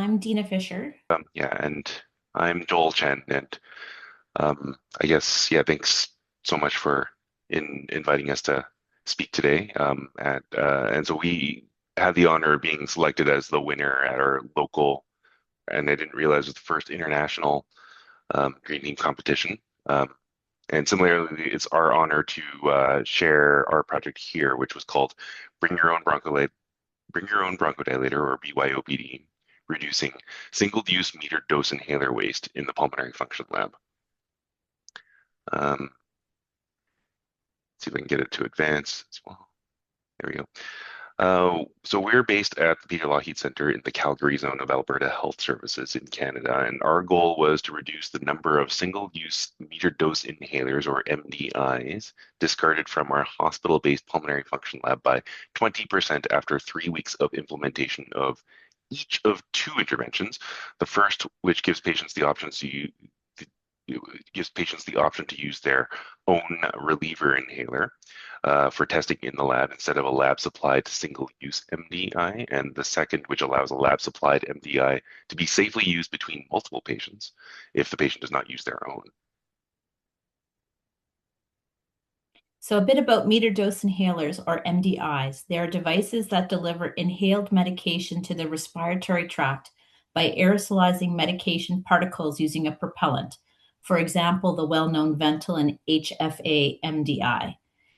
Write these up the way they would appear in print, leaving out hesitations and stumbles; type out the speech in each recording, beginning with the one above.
I'm Dina Fisher. Yeah, and I'm Joel Chen, and I guess thanks so much for inviting us to speak today. And so we had the honor of being selected as the winner at our local, and I didn't realize it was the first international green team competition. And similarly, it's our honor to share our project here, which was called Bring Your Own Bring Your Own Bronchodilator, or BYOBD, reducing single-use metered dose inhaler waste in the pulmonary function lab. See if I can get it to advance as well. There we go. So we're based at the Peter Lougheed Center in the Calgary zone of Alberta Health Services in Canada, and our goal was to reduce the number of single-use metered dose inhalers, or MDIs, discarded from our hospital-based pulmonary function lab by 20% after 3 weeks of implementation of each of two interventions. The first, which gives patients the option to use their own reliever inhaler for testing in the lab instead of a lab-supplied single-use MDI, and the second, which allows a lab-supplied MDI to be safely used between multiple patients if the patient does not use their own. So a bit about metered dose inhalers, or MDIs. They are devices that deliver inhaled medication to the respiratory tract by aerosolizing medication particles using a propellant. For example, the well-known Ventolin HFA MDI.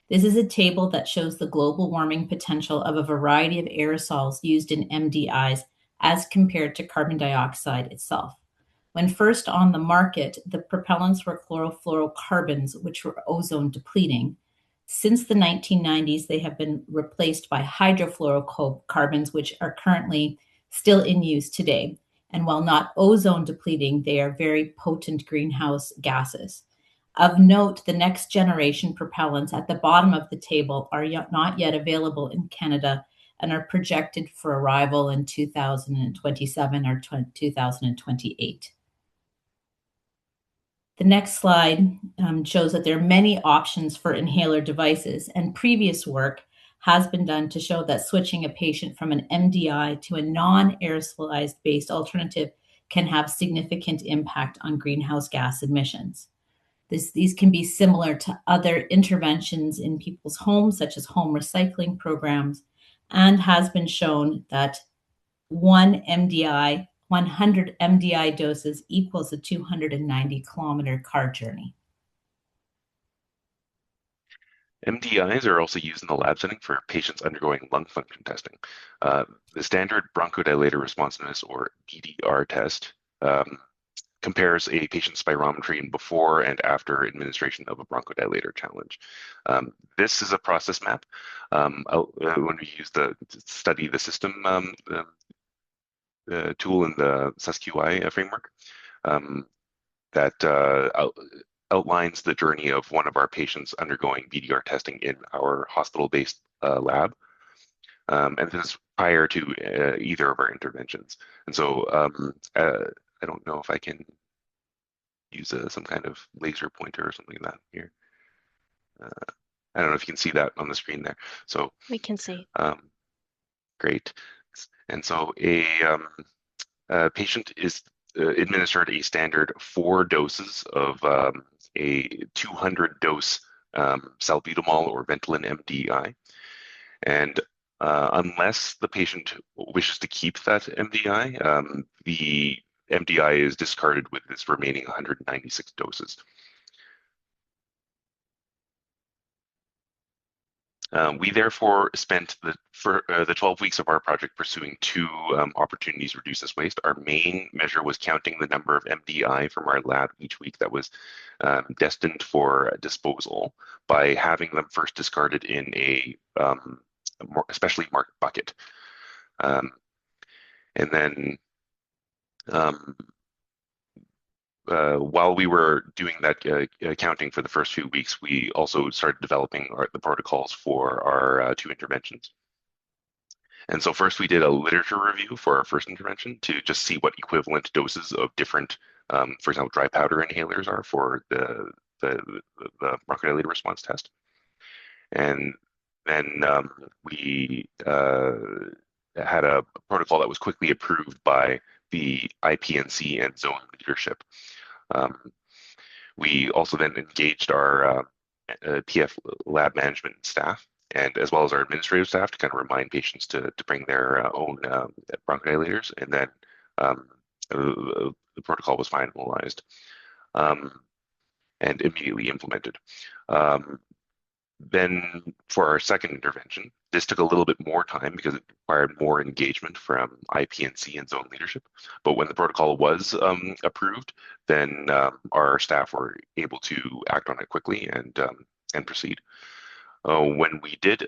This is a table that shows the global warming potential of a variety of aerosols used in MDIs as compared to carbon dioxide itself. When first on the market, the propellants were chlorofluorocarbons, which were ozone depleting. Since the 1990s, they have been replaced by hydrofluorocarbons, which are currently still in use today. And while not ozone depleting, they are very potent greenhouse gases. Of note, the next generation propellants at the bottom of the table are not yet available in Canada and are projected for arrival in 2027 or 2028. The next slide shows that there are many options for inhaler devices, and previous work has been done to show that switching a patient from an MDI to a non-aerosolized based alternative can have significant impact on greenhouse gas emissions. These can be similar to other interventions in people's homes, such as home recycling programs, and has been shown that 100 MDI doses equals a 290-kilometer car journey. MDIs are also used in the lab setting for patients undergoing lung function testing. The standard bronchodilator responsiveness, or BDR test, compares a patient's spirometry before and after administration of a bronchodilator challenge. This is a process map. When we use the study the system tool in the SusQI framework, that outlines the journey of one of our patients undergoing BDR testing in our hospital-based lab. And this is prior to either of our interventions. And so I don't know if I can use some kind of laser pointer or something like that here. I don't know if you can see that on the screen there. So we can see. Great. And so a patient is administered a standard 4 doses of a 200-dose salbutamol or Ventolin MDI. And unless the patient wishes to keep that MDI, the MDI is discarded with its remaining 196 doses. We therefore spent the 12 weeks of our project pursuing 2 opportunities to reduce this waste. Our main measure was counting the number of MDI from our lab each week that was destined for disposal by having them first discarded in a specially marked bucket. And then while we were doing that counting for the first few weeks, we also started developing the protocols for our 2 interventions. And so first we did a literature review for our first intervention to just see what equivalent doses of different, for example, dry powder inhalers are for the bronchodilator response test. And then we had a protocol that was quickly approved by the IPNC and zone leadership. Um, we also then engaged our PF lab management staff and as well as our administrative staff to kind of remind patients to bring their own bronchodilators, and then the protocol was finalized um, and immediately implemented. Um, then for our second intervention, this took a little bit more time because it required more engagement from IPNC and zone leadership. But when the protocol was approved, then our staff were able to act on it quickly and proceed. When we did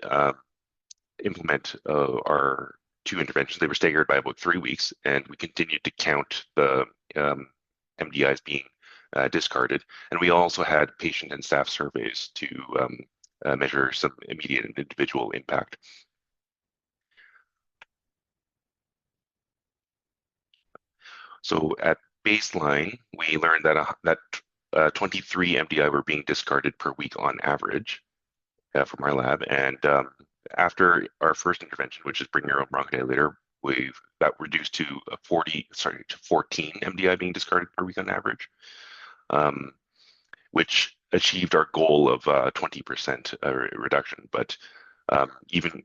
implement our two interventions, they were staggered by about 3 weeks, and we continued to count the MDIs being discarded. And we also had patient and staff surveys to measure some immediate and individual impact. So at baseline, we learned that 23 MDI were being discarded per week on average from our lab. And after our first intervention, which is Bring Your Own Bronchodilator, we've that reduced to 14 MDI being discarded per week on average, which achieved our goal of 20% reduction. But even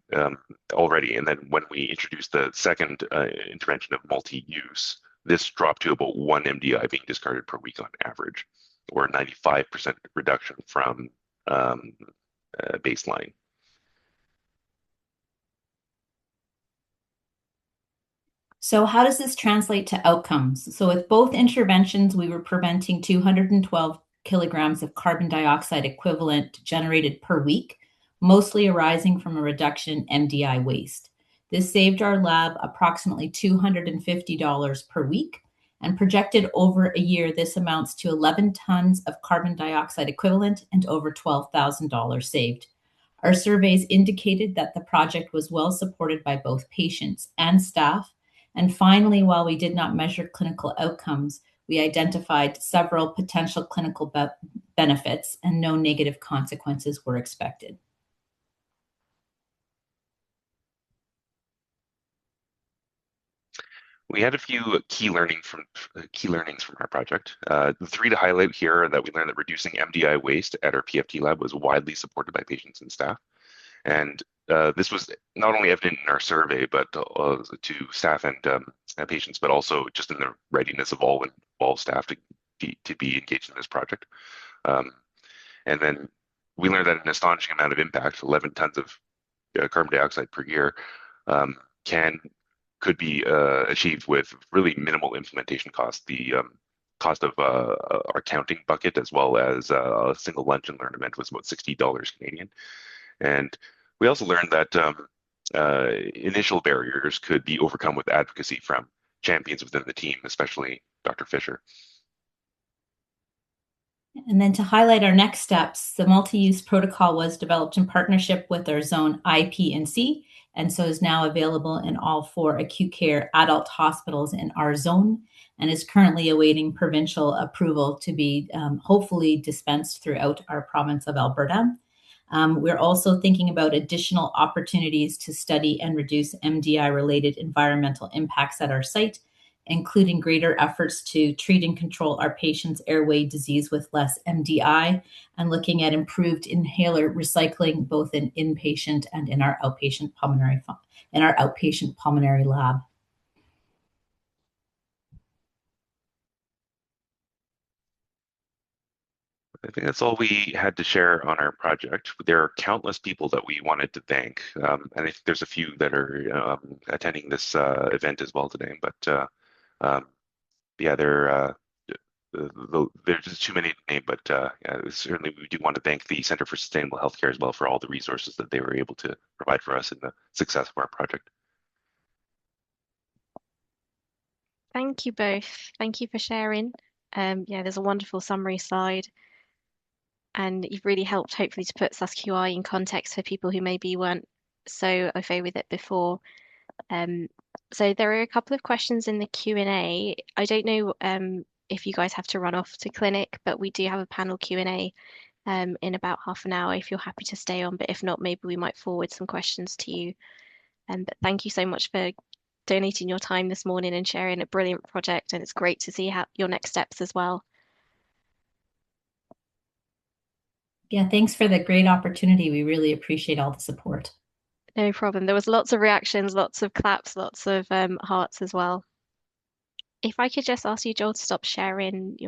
already, and then when we introduced the second intervention of multi-use, this dropped to about 1 MDI being discarded per week on average, or 95% reduction from baseline. So, how does this translate to outcomes? So, with both interventions, we were preventing 212 kilograms of carbon dioxide equivalent generated per week, mostly arising from a reduction in MDI waste. This saved our lab approximately $250 per week, and projected over a year, this amounts to 11 tons of carbon dioxide equivalent and over $12,000 saved. Our surveys indicated that the project was well supported by both patients and staff. And finally, while we did not measure clinical outcomes, we identified several potential clinical benefits and no negative consequences were expected. We had a few key learnings from our project. The three to highlight here are that we learned that reducing MDI waste at our PFT lab was widely supported by patients and staff. And this was not only evident in our survey, but to staff and patients, but also just in the readiness of all involved staff to be engaged in this project. And then we learned that an astonishing amount of impact, 11 tons of carbon dioxide per year, could be achieved with really minimal implementation costs. The cost of our counting bucket, as well as a single lunch and learn event, was about $60 Canadian. And we also learned that initial barriers could be overcome with advocacy from champions within the team, especially Dr. Fisher. And then to highlight our next steps, the multi-use protocol was developed in partnership with our zone IPNC, and so is now available in all 4 acute care adult hospitals in our zone, and is currently awaiting provincial approval to be hopefully dispensed throughout our province of Alberta. We're also thinking about additional opportunities to study and reduce MDI-related environmental impacts at our site, including greater efforts to treat and control our patients' airway disease with less MDI, and looking at improved inhaler recycling both in inpatient and in our outpatient pulmonary lab. I think that's all we had to share on our project. There are countless people that we wanted to thank, and I think there's a few that are attending this event as well today. But yeah, there's just too many to name. But yeah, certainly we do want to thank the Center for Sustainable Healthcare as well for all the resources that they were able to provide for us in the success of our project. Thank you both. Thank you for sharing. Yeah, there's a wonderful summary slide, and you've really helped hopefully to put SusQI in context for people who maybe weren't so au fait with it before. So there are a couple of questions in the Q&A. I don't know if you guys have to run off to clinic, but we do have a panel Q&A in about half an hour if you're happy to stay on. But if not, maybe we might forward some questions to you. But thank you so much for donating your time this morning and sharing a brilliant project. And it's great to see how your next steps as well. Yeah, thanks for the great opportunity. We really appreciate all the support. No problem. There was lots of reactions, lots of claps, lots of hearts as well. If I could just ask you, Joel, to stop sharing your